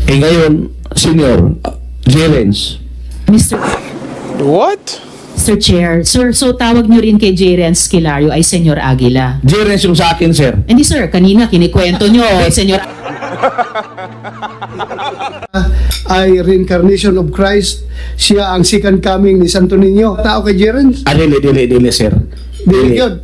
Eh ngayon, Senior, Jerens. Mr. What? Mr. Chair, sir, so tawag niyo rin kay Jerens Kilario ay Senyor Aguila. Jerens yung sa akin, sir. Hindi sir, kanina kinikwento niyo, Senyor ay reincarnation of Christ. Siya ang second coming ni Santo Niño. Tao kay Jerens? Dili, sir. Dili yun.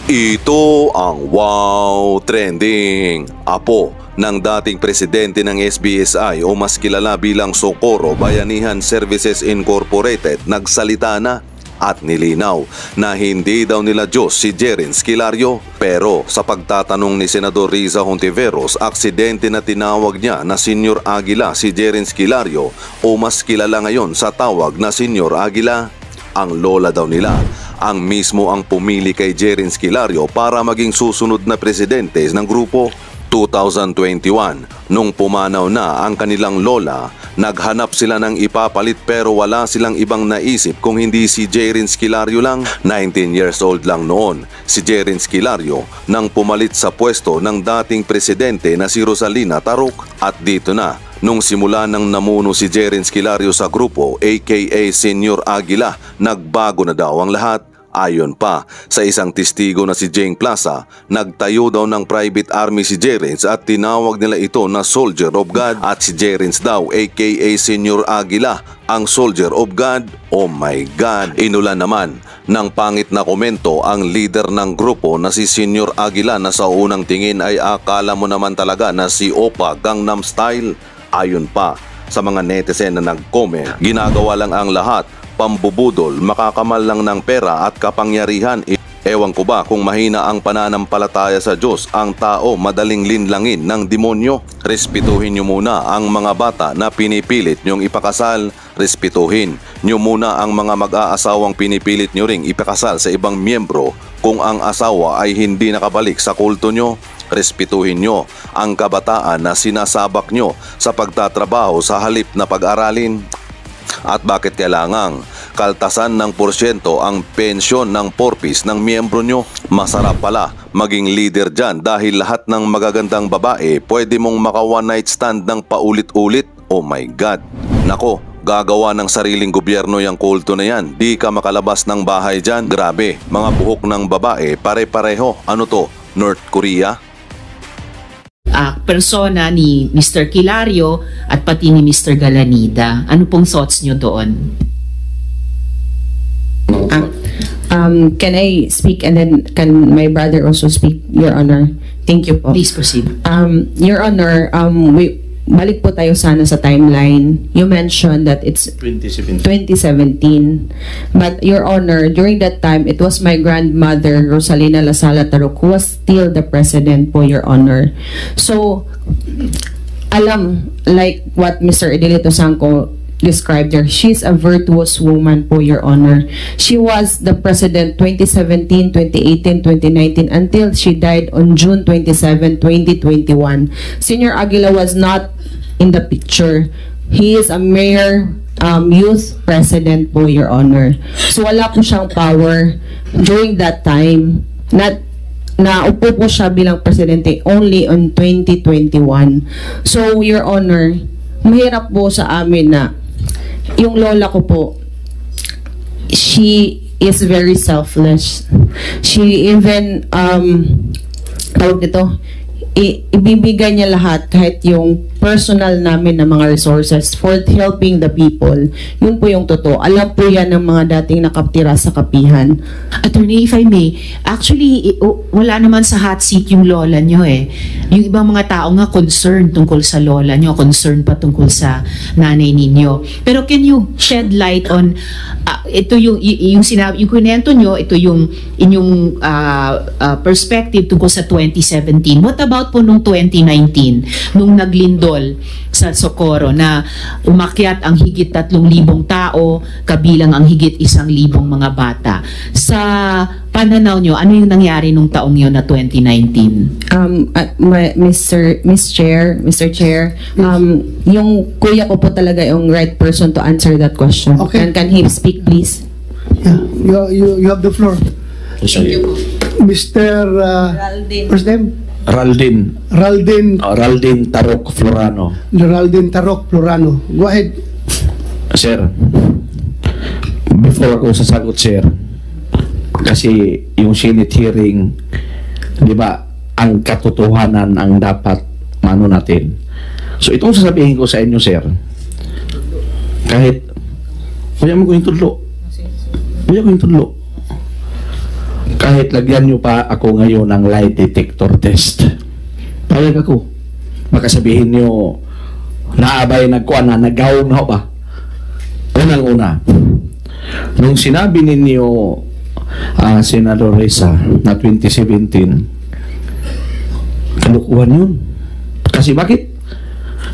Ito ang Wow Trending. Apo ng dating presidente ng SBSI o mas kilala bilang Socorro Bayanihan Services Incorporated nagsalita na at nilinaw na hindi daw nila Diyos si Jerens Kilario. Pero sa pagtatanong ni Senador Riza Hontiveros, aksidente na tinawag niya na Senyor Aguila si Jerens Kilario o mas kilala ngayon sa tawag na Senyor Aguila. Ang lola daw nila ang mismo ang pumili kay Jerens Kilario para maging susunod na presidente ng grupo. 2021, nung pumanaw na ang kanilang lola, naghanap sila ng ipapalit pero wala silang ibang naisip kung hindi si Jerens Kilario lang. 19 years old lang noon si Jerens Kilario nang pumalit sa pwesto ng dating presidente na si Rosalina Taruk. At dito na, nung simula nang namuno si Jerens Kilario sa grupo aka Senyor Aguila, nagbago na daw ang lahat. Ayon pa sa isang testigo na si Jane Plaza, nagtayo daw ng private army si Jerens at tinawag nila ito na Soldier of God, at si Jerens daw aka Senyor Aguila ang Soldier of God. Oh my God! Inulan naman ng pangit na komento ang leader ng grupo na si Senyor Aguila na sa unang tingin ay akala mo naman talaga na si Oppa Gangnam Style. Ayon pa sa mga netizen na nag-comment, ginagawa lang ang lahat pambubudol, makakamal lang ng pera at kapangyarihan. Ewan ko ba kung mahina ang pananampalataya sa Diyos, ang tao madaling linlangin ng demonyo. Respetuhin nyo muna ang mga bata na pinipilit nyong ipakasal. Respetuhin nyo muna ang mga mag-aasawang pinipilit nyo ring ipakasal sa ibang miyembro kung ang asawa ay hindi nakabalik sa kulto nyo. Respetuhin nyo ang kabataan na sinasabak nyo sa pagtatrabaho sa halip na pag-aralin. At bakit kailangang kaltasan ng porsyento ang pensyon ng porpis ng miyembro nyo? Masarap pala maging leader dyan dahil lahat ng magagandang babae pwede mong maka one night stand ng paulit-ulit. Oh my God! Nako, gagawa ng sariling gobyerno yung kulto na yan. Di ka makalabas ng bahay dyan. Grabe, mga buhok ng babae pare-pareho. Ano to? North Korea? Persona ni Mr. Kilario at pati ni Mr. Galanida. Ano pong thoughts nyo doon? Can I speak and then can my brother also speak, Your Honor? Thank you po. Please proceed. Your Honor, balik po tayo sana sa timeline. You mentioned that it's 2017. But Your Honor, during that time, it was my grandmother, Rosalina Lasala Taruk, who was still the president po, Your Honor. So, alam, like what Mr. Edelito Sangco described her, she's a virtuous woman po, Your Honor. She was the president 2017, 2018, 2019 until she died on June 27, 2021. Senyor Aguila was not in the picture. He is a mere youth president po, Your Honor. So wala po siyang power during that time. Naupo po siya bilang presidente only on 2021. So, Your Honor, mahirap po sa amin na yung lola ko po, she is very selfless. She even, tawag dito, ibibigay niya lahat kahit yung personal namin na mga resources for helping the people. Yun po yung totoo. Alam po yan ng mga dating nakaptira sa kapihan. Attorney, if I may, actually, wala naman sa hot seat yung lola nyo eh. Yung ibang mga tao nga concerned tungkol sa lola nyo, concerned pa tungkol sa nanay ninyo. Pero can you shed light on, ito yung sinabi, yung kunento nyo, ito yung inyong perspective tungkol sa 2017. What about po nung 2019, nung naglindol sa Socorro na umakyat ang higit 3,000 tao, kabilang ang higit 1,000 mga bata. Sa pananaw nyo, ano yung nangyari nung taong yun na 2019? Mr. Chair, yung kuya ko po talaga yung right person to answer that question. Okay. Can he speak, please? Yeah, you have the floor. Thank you. Mr. First name? Raldin Tarok Florano. Geraldine Tarok Florano. Go ahead. Sir, before ako sasagot, sir, kasi yung Senate hearing, di ba, ang katotohanan ang dapat mano natin. So itong sasabihin ko sa inyo, sir, kahit huwag mo ko yung tudlo, kahit lagyan nyo pa ako ngayon ng lie detector test, payag ako. Makasabihin nyo, naabay nagkuhan na, nagaw na ba? Unang-una, nung sinabi ninyo, Senador Risa, na 2017, kalukuhan yun. Kasi bakit?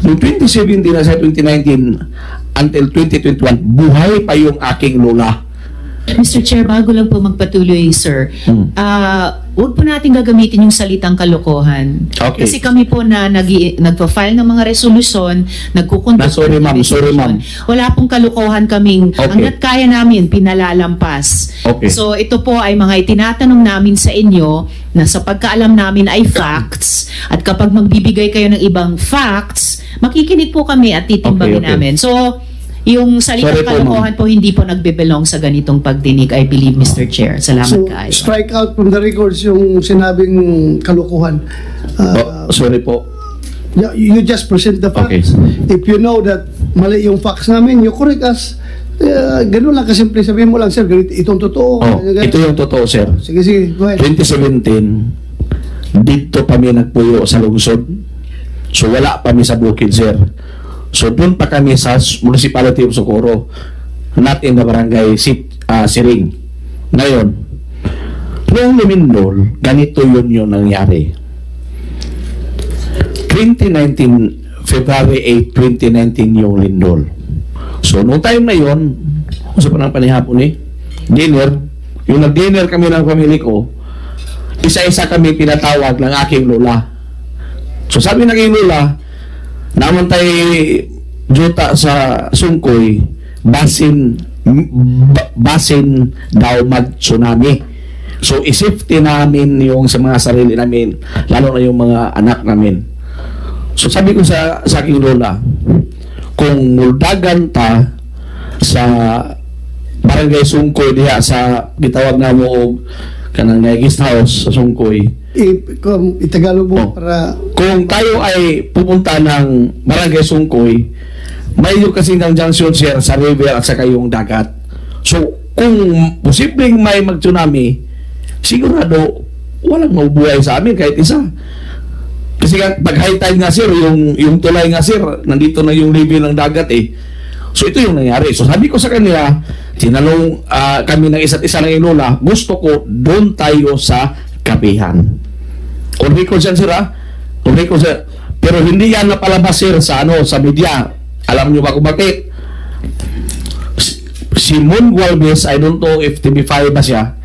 Noong 2017 na sa 2019 until 2021, buhay pa yung aking lola. Mr. Chair, bago lang po magpatuloy, sir, huwag po natin gagamitin yung salitang kalokohan. Okay. Kasi kami po na nagpa-file ng mga resolusyon, nagkukonduct. Sorry, ma'am. Wala pong kalokohan kaming, Okay. hanggat kaya namin, pinalalampas. Okay. So, ito po ay mga itinatanong namin sa inyo na sa pagkaalam namin ay facts. At kapag magbibigay kayo ng ibang facts, makikinig po kami at titimbangin Okay. namin. So, yung salitang Sorry po, kalokohan po hindi po nagbebelong sa ganitong pagdinig, I believe, Mr. Chair. Salamat So, kayo. strike out from the records yung sinabing kalukuhan. Sorry po. You just present the facts. Okay. If you know that mali yung facts namin, you correct us. Ganun lang kasimple. Sabihin mo lang, sir, itong totoo. Ito yung totoo, sir. Sige, go ahead. 2017, dito kami nagpuyo sa lungsod. So wala kami sa bukid, sir. So doon pa kami sa Municipality of Socorro, not in the barangay Siring. Ngayon, noong lumindol, ganito yun nangyari. 2019, February 8, 2019 yung lindol. So noong time na yun, sa panang panihapon dinner, yung nag-dinner kami ng family ko, isa-isa kami pinatawag ng aking lola. So sabi ng aking lola, naman tayo juta sa Sungkoy, basin daw mag-tsunami. So isafety namin yung sa mga sarili namin, lalo na yung mga anak namin. So sabi ko sa aking lola, kung muldagan ta sa barangay Sungkoy diha sa gitawag na mo og kanang guest house sa Sungkoy, Itagalog mo para... Kung tayo ay pupunta ng barangay Sungkoy, may yung kasing ng junction, sir, sa river at saka yung dagat. So, kung posibleng may mag-tsunami, sigurado walang mabubuhay sa amin kahit isa. Kasi pag high tide nga, sir, yung tulay nga, sir, nandito na yung level ng dagat So, ito yung nangyari. So, sabi ko sa kanila, tinanong kami ng isa't isa ng lola, gusto ko doon tayo sa Kapihan. On record yan, sir, on record, sir. Pero hindi yan napalabas, sir, sa media. Alam nyo ba kung bakit? Si Mon Gualvez, I don't know if TV5 ba siya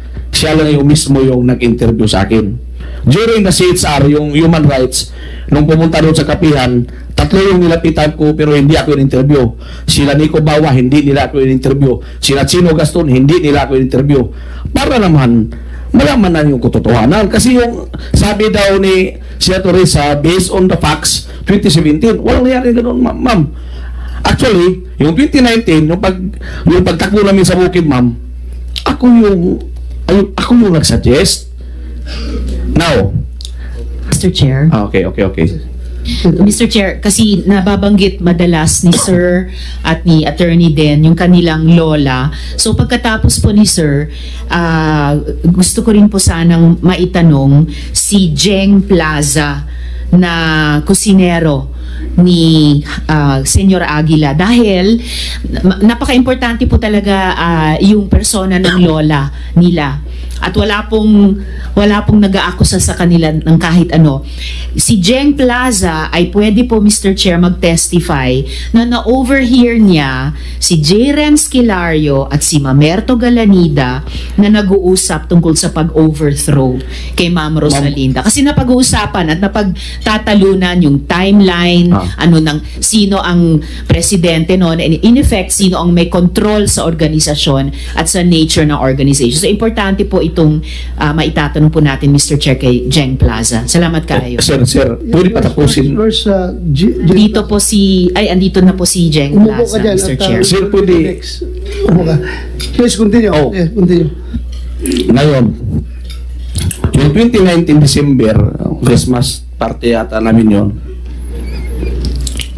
lang yung mismo yung nag-interview sa akin. During the CHR, yung human rights, nung pumunta doon sa Kapihan, 3 yung nilapitan ko pero hindi ako in-interview. Sila Nico Bawa, hindi nila ako in-interview. Sila Chino Gaston, hindi nila ako in-interview. Para naman, malaman na yung katotohanan. Kasi yung sabi daw ni Senator Risa, based on the facts, 2017, walang nangyari ganoon, ma'am. Actually, yung 2019, yung pagtakbo namin sa bukid, ma'am, ako yung nag-suggest. Now, Mr. Chair. Okay. Mr. Chair, kasi nababanggit madalas ni Sir at ni Attorney Den yung kanilang lola. So pagkatapos po ni Sir, gusto ko rin po sanang maitanong si Jeng Plaza na kusinero ni Senyor Aguila dahil napaka-importante po talaga yung persona ng lola nila. At wala pong nag-aakusa sa kanila ng kahit ano. Si Jeng Plaza ay pwede po, Mr. Chair, mag-testify na na-overhear niya si J. Renz Kilario at si Mamerto Galanida na nag-uusap tungkol sa pag-overthrow kay Ma'am Rosalinda. Kasi napag-uusapan at napagtatalunan yung timeline, sino ang presidente noon, and in effect, sino ang may control sa organisasyon at sa nature ng organization. So, importante po itong maitatanong po natin, Mr. Chair, kay Jeng Plaza. Salamat kayo. Sir, pwede patapusin. Where's, Dito po andito na po si Jeng Umupo ka Plaza, dyan. Mr. at, Chair. Sir, pwede. next. Umupo ka. Please continue. Oh. Yeah, continue. Ngayon, yung 2019 December, Christmas party yata namin yon.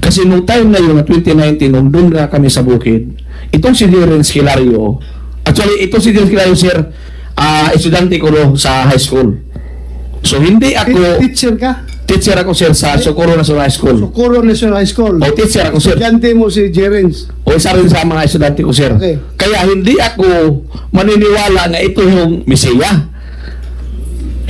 Kasi nung time na yun, 2019, nung doon na kami sa bukid, itong si Jeren Esquilario, actually, itong si Jeren Esquilario, sir, estudyante ko sa high school. So, hindi ako, Teacher ka? teacher ako, sir, sa Socorro National High School. Socorro National High School. O, teacher ako, sir. Estudyante mo si Jerens. O, isa rin sa mga estudyante ko, sir. Okay. Kaya hindi ako maniniwala na ito yung Mesiya.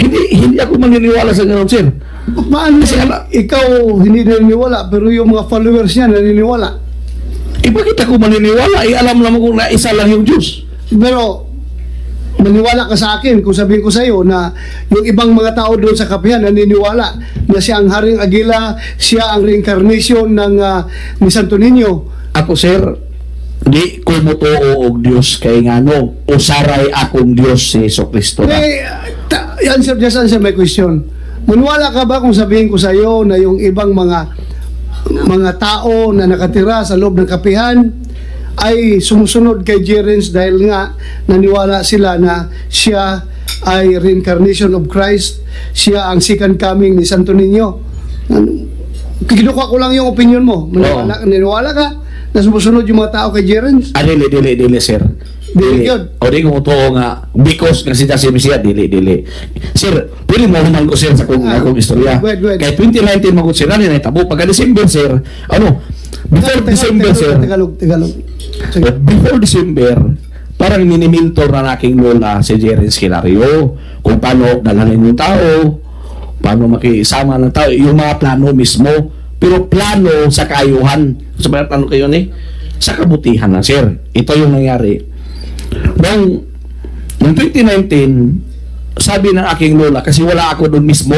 Hindi ako maniniwala sa ganun, sir. Paano ikaw hindi naniniwala pero yung mga followers niya naniniwala? Bakit ako maniniwala? Alam naman kung na isa lang yung Diyos. Pero maniwala ka sa akin kung sabihin ko sa iyo na yung ibang mga tao doon sa kapihan naniniwala na siya ang Haring Aguila, siya ang reincarnation ni Santo Niño. Ako, sir, di ko mutuo og Diyos kay ngano usaray akong Diyos si Jesucristo na. Just answer my question. Maniwala ka ba kung sabihin ko sa iyo na yung ibang mga tao na nakatira sa loob ng kapihan ay sumusunod kay Jerens dahil nga naniwala sila na siya ay reincarnation of Christ, siya ang second coming ni Santo Niño? Kinuha ko lang yung opinion mo. Naniwala ka na sumusunod yung mga tao kay Jerens? Dili, sir. Dili yun. O di ko mutuo nga because nga siya si Mesiya, dili. Sir, pwede mo human ko, sir, sa akong istorya. Go ahead. Kaya 2019 magod sir, na tabo pagka December, sir. Before December, sir. Tagalog. Sige. Before December, parang minimintor na aking lola si Jeren Esquilario kung paano dalhin yung tao, paano makisama ng tao, yung mga plano mismo. Pero plano sa kaayuhan. Sa mga plano kayo sa kabutihan na, sir. Ito yung nangyari. Noong 2019, sabi ng aking lola, kasi wala ako doon mismo,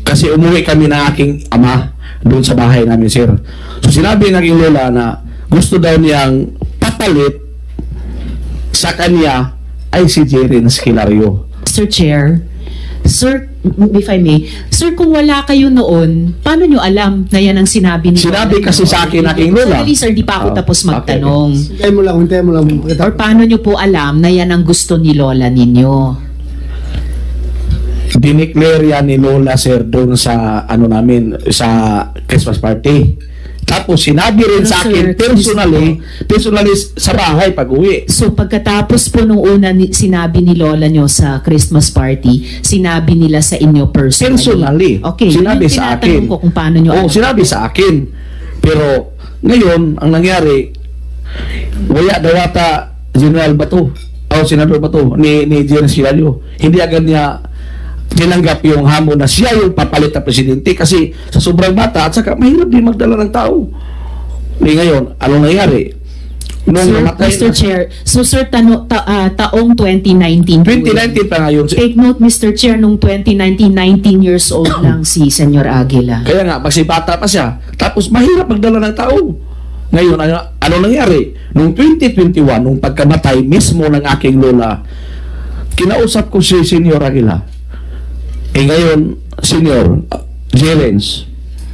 kasi umuwi kami ng aking ama doon sa bahay namin, sir. So sinabi ng aking lola na gusto daw niyang papalit sa kanya ay si Jeren Esquilario. Mr. Chair, sir, if I may, sir, kung wala kayo noon, paano nyo alam na yan ang sinabi ni Sinabi kasi sa akin aking lola. Sorry, sir, di pa ako tapos magtanong. Hintayin mo lang. Or paano nyo po alam na yan ang gusto ni lola ninyo? Dineclare yan ni lola, sir, doon sa namin, sa Christmas party. Tapos sinabi rin sa akin personally sa bahay pag uwi. So pagkatapos po nung una sinabi ni lola nyo sa Christmas party, sinabi nila sa inyo personally? Okay, sinabi sa akin. Ko kung paano nyo sinabi sa akin. Pero ngayon, ang nangyari, wala daw ata General Bato, Senador Bato, ni Jeren Esquilario. Hindi agad niya tinanggap yung hamon na siya yung papalit na presidente kasi sa sobrang bata at saka mahirap din magdala ng tao. Ngayon, anong nangyari? Mr. Chair, so sir, taong 2019. 2019 pa ngayon. Take note, Mr. Chair, nung 2019, 19 years old lang si Senyor Aguila. Kaya nga, magsibata pa siya. Tapos mahirap magdala ng tao. Ngayon, ano nangyari? Nung 2021, nung pagkamatay mismo ng aking lola, kinausap ko si Senyor Aguila. Ngayon, Senyor Jerens.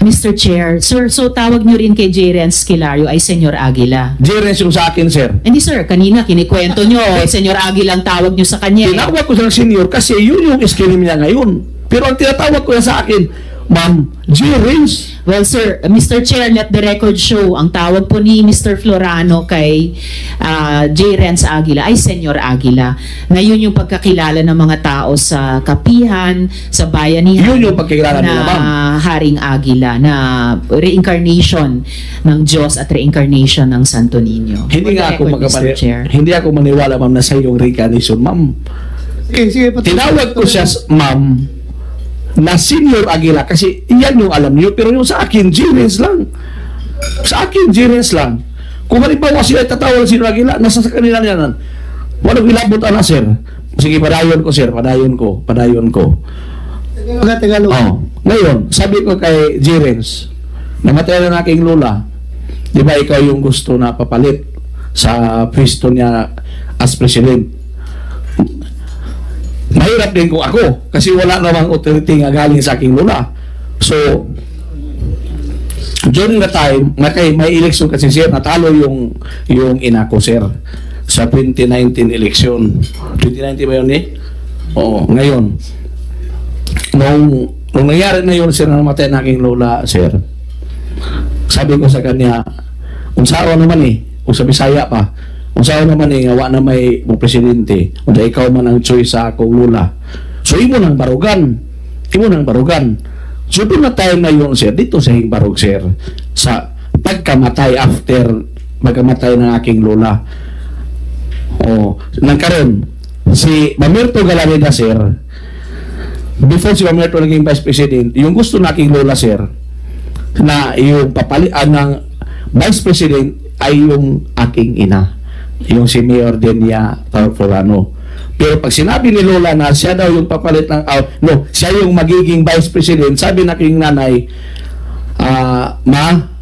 Mr. Chair, sir, so tawag nyo rin kay Jeren Esquilario ay Senyor Aguila. Jerens yung sa akin, sir. Hindi, sir, kanina kinikwento nyo, Senyor Aguila ang tawag nyo sa kanya. Tinawag ko siya ng Senyor kasi yun yung iskilim niya ngayon. Pero ang tinatawag ko sa akin, Ma'am Jerens. Well, sir, Mr. Chair, let the record show, ang tawag po ni Mr. Florano kay Jerens Aguila ay Senyor Aguila. Na yun yung pagkakilala ng mga tao sa kapihan, sa bayanihan. Yun yung pagkakilala nila, ma'am. Haring Aguila, na reincarnation ng Diyos at reincarnation ng Santo Niño. Hindi nga ako hindi ako maniwala, ma'am, na sa yung reincarnation, ma'am. Sige, tinawag ko siya, ma'am, na Senyor Aguila kasi iyan yung alam niyo, pero yung sa akin Jerens lang. Sa akin Jerens lang. Kung halimbawa sila tatawag ng Senyor Aguila, nasa sa kanila yan. Walang ilabot na, sir. Sige, padayon ko, sir. Padayon ko. Tagalog. Ngayon, sabi ko kay Jerens, namatay na aking lola, di ba ikaw yung gusto na papalit sa pwesto niya as president? mahirap din kung ako kasi wala namang authority nga galing sa aking lola. So, during the time, may election kasi sir, natalo yung ina ko sir sa 2019 election. 2019 ba yun eh? Oo, ngayon. Nung nangyari na yun sir, na namatay na aking lola sir, sabi ko sa kanya, unsawa naman eh, kung sa Bisaya pa, unsawa naman eh, nga na may presidente, kung ikaw man ang choice sa akong lola. So, imo nang barugan. So, doon na tayo na yun, sir, dito sa Hingbarog, sir, sa pagkamatay after pagkamatay ng aking lola. Nagkaroon, si Mamerto Galanida, sir, before si Mamerto naging vice president, yung gusto na aking lola, sir, na yung papalian ng vice president ay yung aking ina, yung si Mayor Denia Florano. Pero pag sinabi ni lola na siya daw yung papalit ng siya yung magiging vice president, sabi na aking nanay, ma,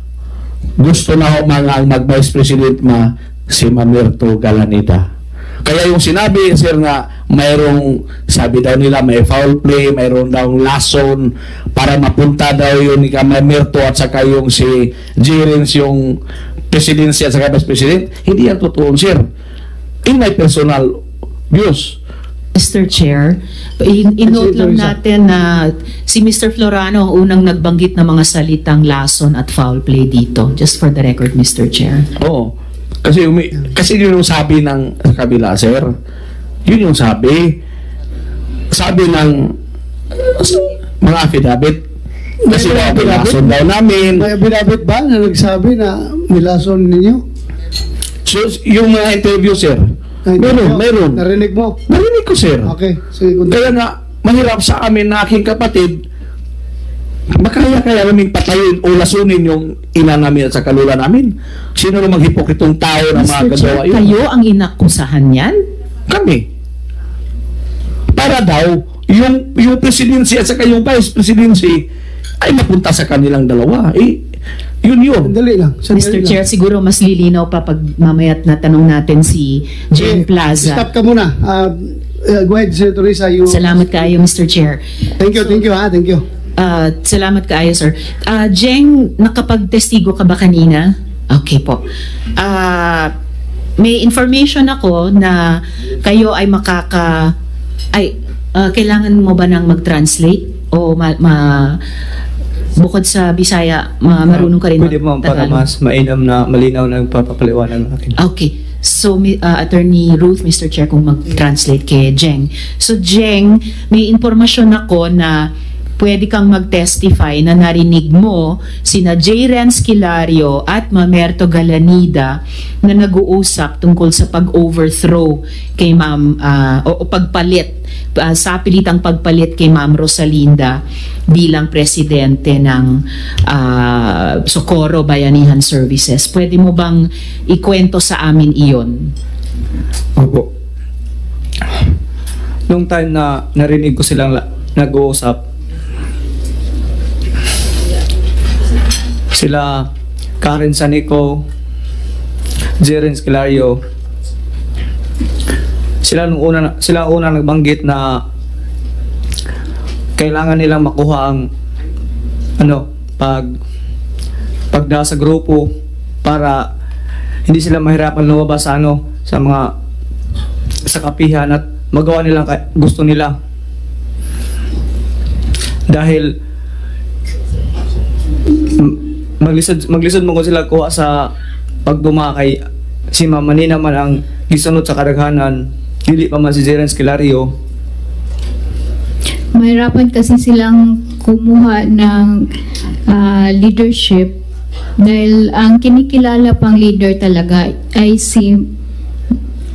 gusto na ho mga mag-vice president ma si Mamerto Galanida. Kaya yung sinabi sir nga mayroong, sabi daw nila may foul play, mayroon daw lason para mapunta daw yun ni Mamerto at saka yung si Jerens yung presidency at saka vice president. Hindi yan totoo sir. In my personal views. Mr. Chair, in-note lang natin na si Mr. Florano ang unang nagbanggit ng mga salitang lason at foul play dito. Just for the record, Mr. Chair. Oo. Kasi yun yung sabi ng kabila, sir. Yun yung sabi. Sabi ng mga affidavit. Kasi nilason daw namin. May affidavit ba na nagsabi na nilason ninyo? So, yung mga interview, sir, meron. Narinig mo? Narinig ko, sir. Okay. Sige, kaya nga, mahirap sa amin na aking kapatid, makaya namin patayin o lasunin yung ina namin at sa kalula namin. Sino na maghipokritong tao na mga kagawa yun? Kayo ang inakusahan yan? Kami. Para daw, yung presidency at saka yung vice presidency ay mapunta sa kanilang dalawa. Yun. Sandali lang. Mr. Chair, siguro mas lilinaw pa pag mamaya't na tanong natin si Jane Plaza. Stop ka muna. Go ahead, Senator Risa. Salamat kayo, Mr. Chair. Thank you. Thank you. Salamat kayo, sir. Jeng, nakapag-testigo ka ba kanina? Okay po. May information ako na kayo ay kailangan mo ba nang mag-translate? O bukod sa Bisaya, marunong ka rin Pwede mo para mas mainam na malinaw na papapaliwanag natin. Okay. So, Attorney Ruth, Mr. Chair, kung mag-translate kay Jeng. So, Jeng, may informasyon ako na pwede kang mag-testify na narinig mo sina J. Renz Kilario at Mamerto Galanida na nag-uusap tungkol sa pag-overthrow kay Ma'am o pagpalit, sa pilitang pagpalit kay Ma'am Rosalinda bilang presidente ng Socorro Bayanihan Services. Pwede mo bang ikwento sa amin iyon? Opo. Nung time na narinig ko silang nag-uusap, sila Karen Sanico, Jerens Kilario, sila una nagbanggit na kailangan nilang makuha ang pagda sa grupo para hindi sila mahirapan lumabas sa kapihan at magawa nilang gusto nila. Dahil maglisod mo ko sila kuha sa pagduma kay si Ma'am Manina man ang gisunod sa kadaghanan, dili pa man si Jerens Kilario. Mahirapan kasi silang kumuha ng leadership dahil ang kinikilala pang leader talaga ay si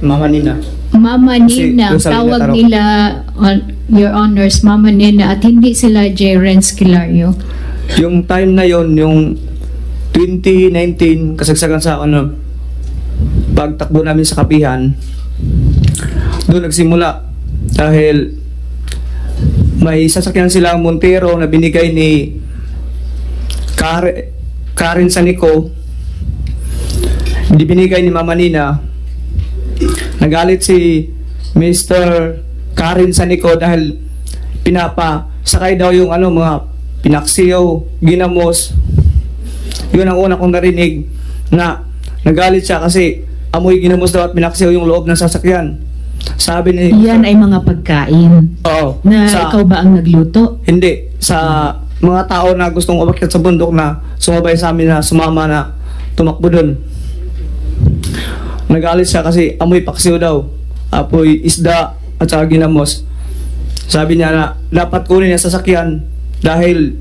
Mama Nina. Mama Nina, Si tawag nila, Your Honors, Mama Nina, at hindi sila Jerens Kilario. Yung time na yon, yung 2019, kasagsagan sa pagtakbo namin sa kapihan, doon nagsimula dahil may sasakyan silang Montero na binigay ni Karen Sanico, binigay ni Mama Nina. Nagalit si Mr. Karen Sanico dahil pinapasakay daw yung ano, mga pinaksiyo, ginamos. Yun ang una kong narinig na nagalit siya kasi amoy ginamos daw at pinaksiyo yung loob ng sasakyan. Sabi ni... Yan ay mga pagkain. Oo. Na ikaw ba ang nagluto? Hindi. Sa mga tao na gustong umakyat sa bundok na sumabay sa amin na sumama na tumakbo doon. Nagalit siya kasi amoy paksiw daw. Apoy isda at saka ginamos. Sabi niya na dapat kunin niya sasakyan dahil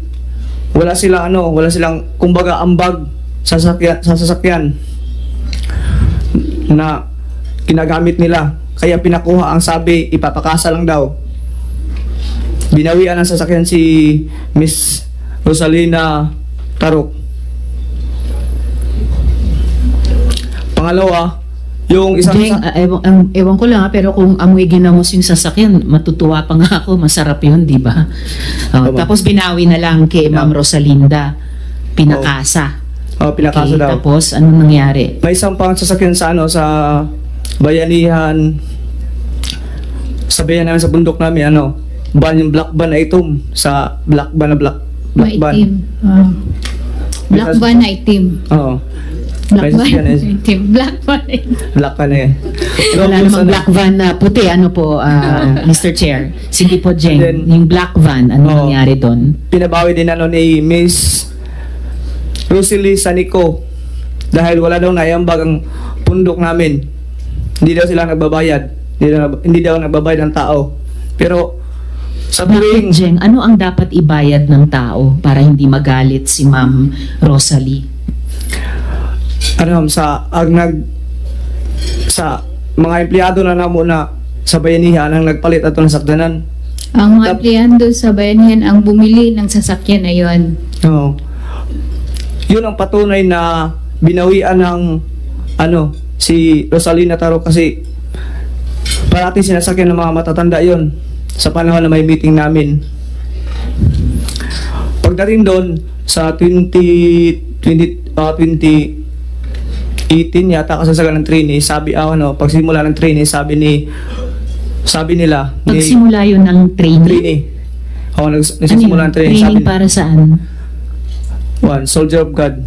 wala silang kumbaga ambag sa sasakyan na ginagamit nila. Kaya pinakuha ang sabi, ipapakasa lang daw. Binawian ng sasakyan si Miss Rosalina Tarok. Pangalawa, yung isang... Jeng, ewan ko lang pero kung amoy ginamos yung sasakyan, matutuwa pa nga ako, masarap yun, di ba? Tapos binawi na lang kay Ma'am Rosalinda, pinakasa. Pinakasa Okay, daw. tapos anong nangyari? May isang pang sasakyan sa bayanihan, sa bayan namin sa bundok namin, yung black van na itom, sa black van. Maitim. Black van na itim. Oo. Black May van sasakyan na eh. itim. Black van na itim. Black van eh. Wala namang black van na puti, ano po, Mr. Chair? Sige po, Jeng, Then, yung black van, anong nangyari doon? Pinabawi din ni Miss Rosalie Sanico dahil wala daw naiambag ang pundok namin. Hindi daw sila nagbabayad. Hindi daw nagbabayad ng tao. Pero sa Bakit, tuwing Jeng, ano ang dapat ibayad ng tao para hindi magalit si Ma'am Rosalie? sa mga empleyado na namo na sa bayanihan ang nagpalit ato ng sakdanan. Ang mga empleyado sa bayanihan ang bumili ng sasakyan na yun. Oo. Yun ang patunay na binawian ng si Rosalina Tarok kasi parating sinasakyan ng mga matatanda yon sa panahon na may meeting namin. Pagdating doon sa 2018 yata kasasagan ng training, pagsimula ng training, sabi nila Pagsimula yun ng training? nagsisimula ng training, Training para saan? Soldier of God.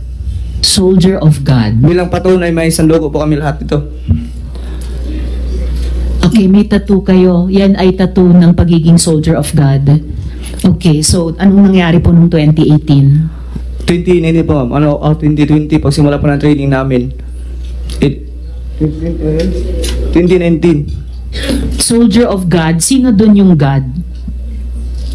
Soldier of God. Bilang patunay, may sanduko po kami lahat ito. Okay, may tattoo kayo. Yan ay tattoo ng pagiging soldier of God. Okay, so anong nangyari po noong 2018? 2019 po, 2020, pagsimula po ng training namin. 2019. Soldier of God, sino doon yung God?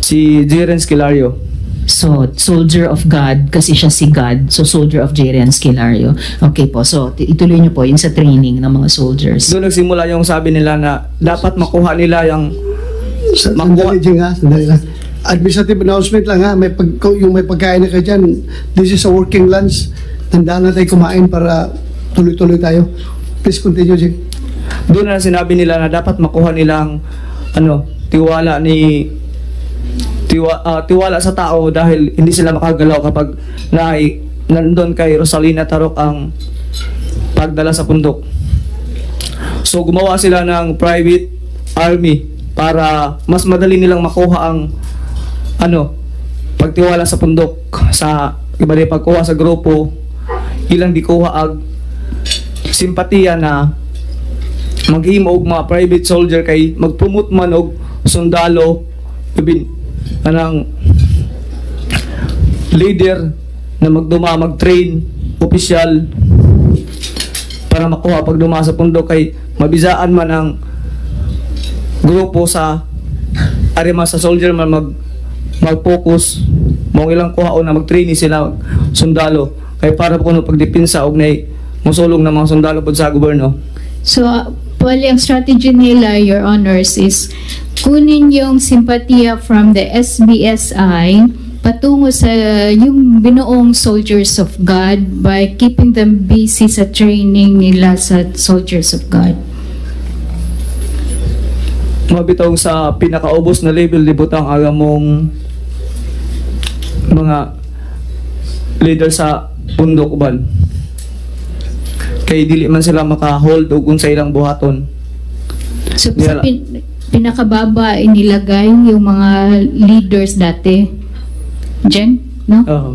Si Jeren Esquilario. So, soldier of God, kasi siya si God. So, soldier of Jerian Esquilario. Okay po, so ituloy niyo po yung sa training ng mga soldiers. Doon nagsimula yung sabi nila na dapat makuha nila yung Sandali, Jeng, ha? Sandali lang. Administrative announcement lang, ha? Yung may pagkain na kayo dyan, this is a working lunch. Tandaan na tayo kumain para tuloy-tuloy tayo. Please continue, Jeng. doon na sinabi nila na dapat makuha nilang tiwala sa tao dahil hindi sila makagalaw kapag nandun kay Rosalina Tarok ang pagdala sa bundok. So gumawa sila ng private army para mas madali nilang makuha ang pagtiwala sa bundok. Sa iba din pagkuha sa grupo, ilang di kuha ag simpatiya na maghimo og mga private soldier kay magpromote man og sundalo kanang leader na mag-train opisyal para makuha pag duma sa bundok kay mabizaan man ang grupo sa arima sa soldier man mag-focus mong ilang kuha o na mag-train sila sundalo kay para kuno pagdepensa og nay musulong ng mga sundalo pod sa gobyerno. So, bali ang strategy nila, Your Honors, is kunin yung simpatiya from the SBSI patungo sa yung binuong soldiers of God by keeping them busy sa training nila sa soldiers of God. Mabitaw sa pinakaubos na level libutang agamong mga leader sa bundok uban. Kay dili man sila maka-hold og unsa ilang buhaton. So, pinakababa inilagay yung mga leaders dati. Jen? No? Oo.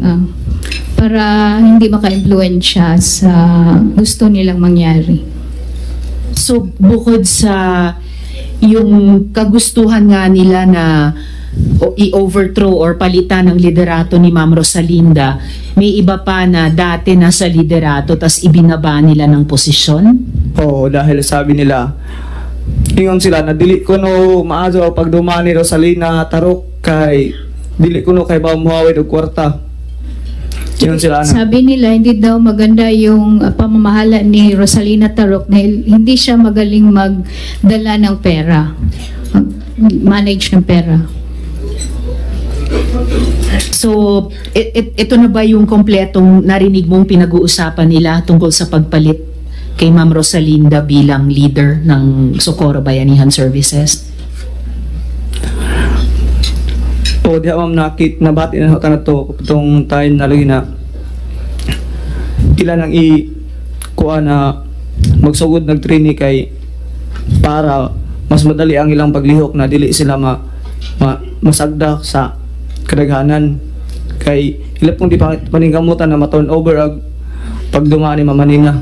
Para hindi maka-impluensya sa gusto nilang mangyari. So, bukod sa yung kagustuhan nga nila na i-overthrow or palitan ng liderato ni Ma'am Rosalinda, may iba pa na dati nasa liderato tas ibinaba nila ng posisyon? Oo, dahil sabi nila, ingon sila na dili ko no maazo pag dumani Rosalina Tarok kay dili ko no kay mamuhawid og kwarta. Yun sila Sabi nila hindi daw maganda yung pamamahala ni Rosalina Tarok na hindi siya magaling magdala ng pera, manage ng pera. So, ito na ba yung kompletong narinig mong pinag-uusapan nila tungkol sa pagpalit kay Ma'am Rosalinda bilang leader ng Socorro Bayanihan Services? o di ma'am nakit nabati na ka na to itong time na lagi na ilan ang kuha na magsugod nagtrainee kay para mas madali ang ilang paglihok na dili sila masagda sa kadaghanan kay ilap kong di paningkamutan na ma-turn over ang pagduma ni Mamanina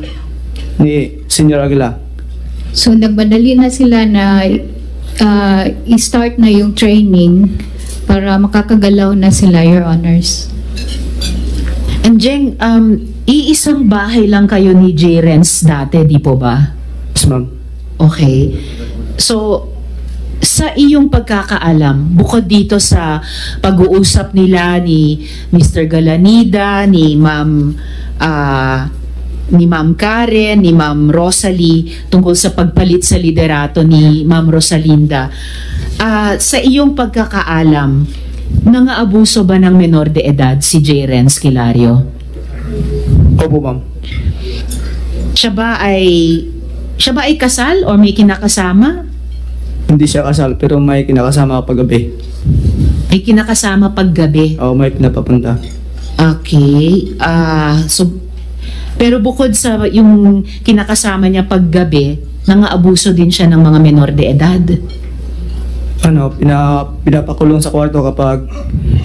ni Senior Aguila. So nagmadali na sila na i-start na yung training para makakagalaw na sila, Your Honors. And Jeng, iisang bahay lang kayo ni J. Renz dati, di po ba? Yes, ma'am. Okay. So, sa iyong pagkakaalam, bukod dito sa pag-uusap nila ni Mr. Galanida, ni Ma'am Karen, ni Ma'am Rosalie tungkol sa pagpalit sa liderato ni Ma'am Rosalinda, sa iyong pagkakaalam, nangaabuso ba ng menor de edad si J. Renz Kilario? Opo, ma'am. Siya ba ay kasal or may kinakasama? Hindi siya kasal pero may kinakasama paggabi. May kinakasama paggabi. O may pinapapunta. Okay. Pero bukod sa yung kinakasama niya paggabi, nangaabuso din siya ng mga menor de edad. Pinapakulong sa kwarto kapag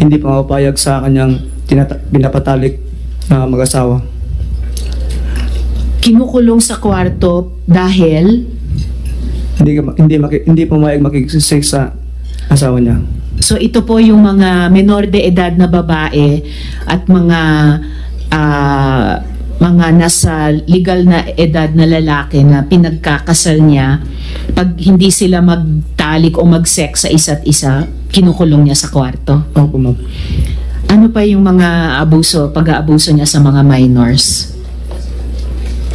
hindi pa mapapayag sa kanyang pinapatalik na mag-asawa. Kinukulong sa kwarto dahil hindi pumayag makikisig sa asawa niya. so ito po yung mga menor de edad na babae at mga nasa legal na edad na lalaki na pinagkakasal niya, pag hindi sila magtalik o mag-sex sa isa't isa, kinukulong niya sa kwarto. Opo, ma'am. Ano pa yung mga pag-aabuso niya sa mga minors?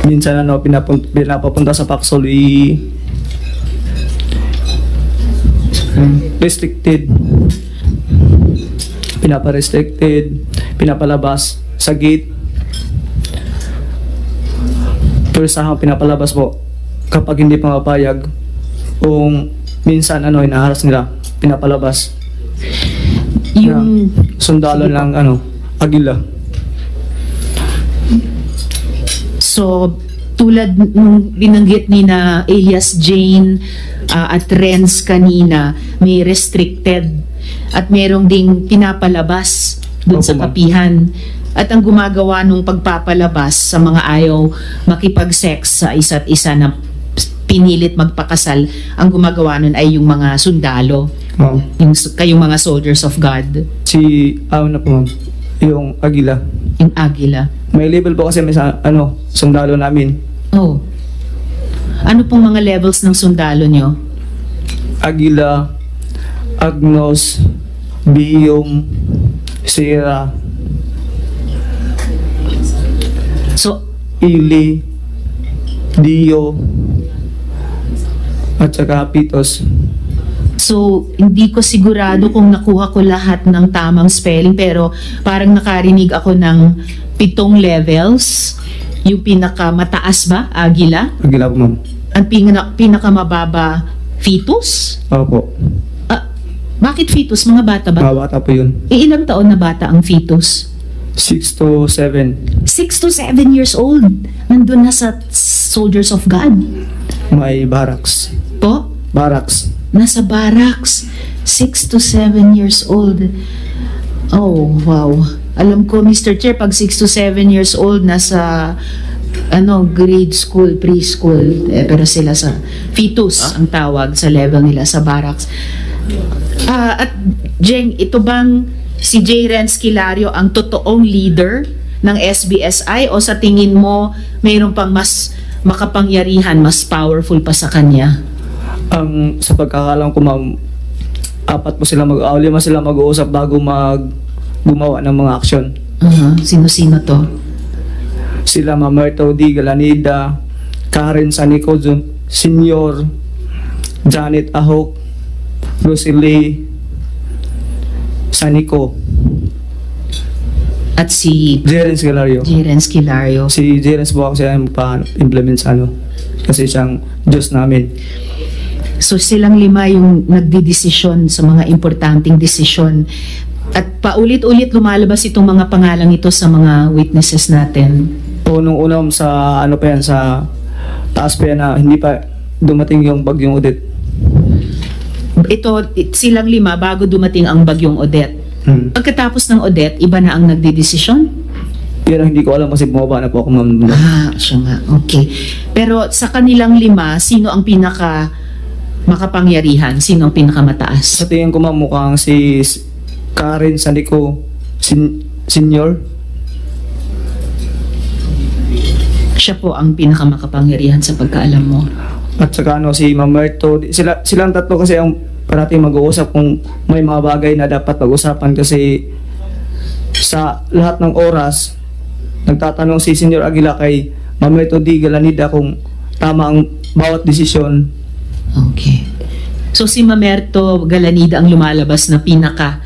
Minsan pinapapunta sa Paxol restricted. Pinapa-restricted, pinapalabas sa gate. Pero sa pinapalabas po kapag hindi pa mapayag kung minsan inaharas nila, pinapalabas. Yung Sundalo lang Aguila. So, tulad nung binanggit ni na Elias Jane at Renz kanina, may restricted at merong ding pinapalabas dun sa Opo, ma'am. kapihan. At ang gumagawa nung pagpapalabas sa mga ayaw makipag-sex sa isa't isa na pinilit magpakasal, ang gumagawa nun ay yung mga sundalo, Oh. kayong mga soldiers of God, Si na po, ma'am. Yung Aguila. yung Agila. May label po kasi may sundalo namin. Oh. Ano pong mga levels ng sundalo nyo? Aguila, Agnos, Biyong, Sierra, So, Ili, Dio, at saka Pitos. So, hindi ko sigurado kung nakuha ko lahat ng tamang spelling, pero parang nakarinig ako ng 7 levels. Yung pinakamataas ba, Agila? Aguila po, ma'am. Ang pinakamababa, fetus? Opo. Bakit fetus? Mga bata ba? Mga bata po yun. Ilang taon na bata ang fetus? 6 to 7. 6 to 7 years old. Nandun na sa Soldiers of God. May barracks. Po? Barracks. nasa barracks, 6 to 7 years old. Oh, wow. Alam ko, Mr. Chair, pag 6 to 7 years old, nasa grade school, preschool, pero sila sa fetus ang tawag sa level nila sa barracks. At Jeng, ito bang si J. Renz Kilario ang totoong leader ng SBSI o sa tingin mo mayroon pang mas makapangyarihan, mas powerful pa sa kanya? Sa pagkakalam ko, ma'am, 4 po sila lima sila mag-uusap bago gumawa ng mga aksyon. Sino-sino to? Sila Ma'am Merto D. Galanida, Karen Sanico Senior, Janet Ahok, Rosalie Sanico, at si Jerens Galario. Renz Kilario. Si Jerens po kasi ang pa-implement sa kasi siyang Diyos namin. So silang 5 yung nagdidesisyon sa mga importanteng desisyon. At paulit-ulit lumalabas itong mga pangalang ito sa mga witnesses natin. O nung unang sa pa yan, sa taas pa yan na hindi pa dumating yung bagyong Odette. Silang 5 bago dumating ang bagyong Odette. Pagkatapos ng Odette, iba na ang nagdidesisyon? Yan ang hindi ko alam kasi bumaba na po ako, ma'am. Siya nga. Okay. Pero sa kanilang 5, sino ang pinaka makapangyarihan? Sino ang pinakamataas? Sa tingin ko, ma'am, mukhang si Karen Sanico Senior. Siya po ang pinakamakapangyarihan sa pagkaalam mo. At saka si Ma'am Merto. Silang tatlo kasi ang parating mag-uusap kung may mga bagay na dapat pag-usapan kasi sa lahat ng oras nagtatanong si Senior Aguila kay Ma'am Merto D. Galanida kung tama ang bawat desisyon. Okay. So si Mamerto Galanida ang lumalabas na pinaka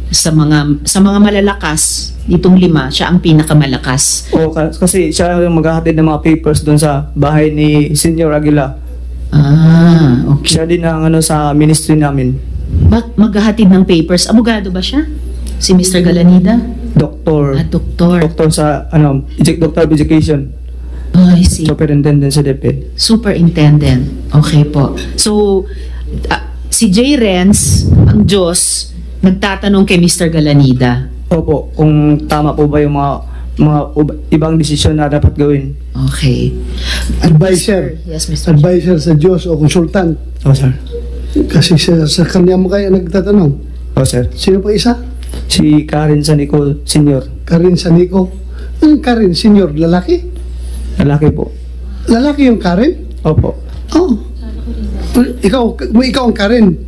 sa mga malalakas, itong 5, siya ang pinakamalakas. O kasi siya yung maghahatid ng mga papers doon sa bahay ni Senior Aguila. Okay. Siya din ang sa ministry namin. Maghahatid ng papers. Abogado ba siya? Si Mr. Galanida? Doktor. Doktor. Doktor sa Doctor of Education. I see. Superintendent sa DepEd. Superintendent. Okay po. So, si J. Renz, ang Diyos, nagtatanong kay Mr. Galanida. Opo, kung tama po ba yung mga ibang desisyon na dapat gawin. Okay. Advisor. Yes, Mr. Advisor sa Diyos o consultant. Oh, sir. Kasi sa kanya mo kaya nagtatanong. Oh, sir. Sino pa isa? Si Karen Sanico Senior. Karen Sanico. Ang Karen Senior, lalaki? Lalaki po. Lalaki yung Karen? Opo. Oh. Ikaw ang Karen.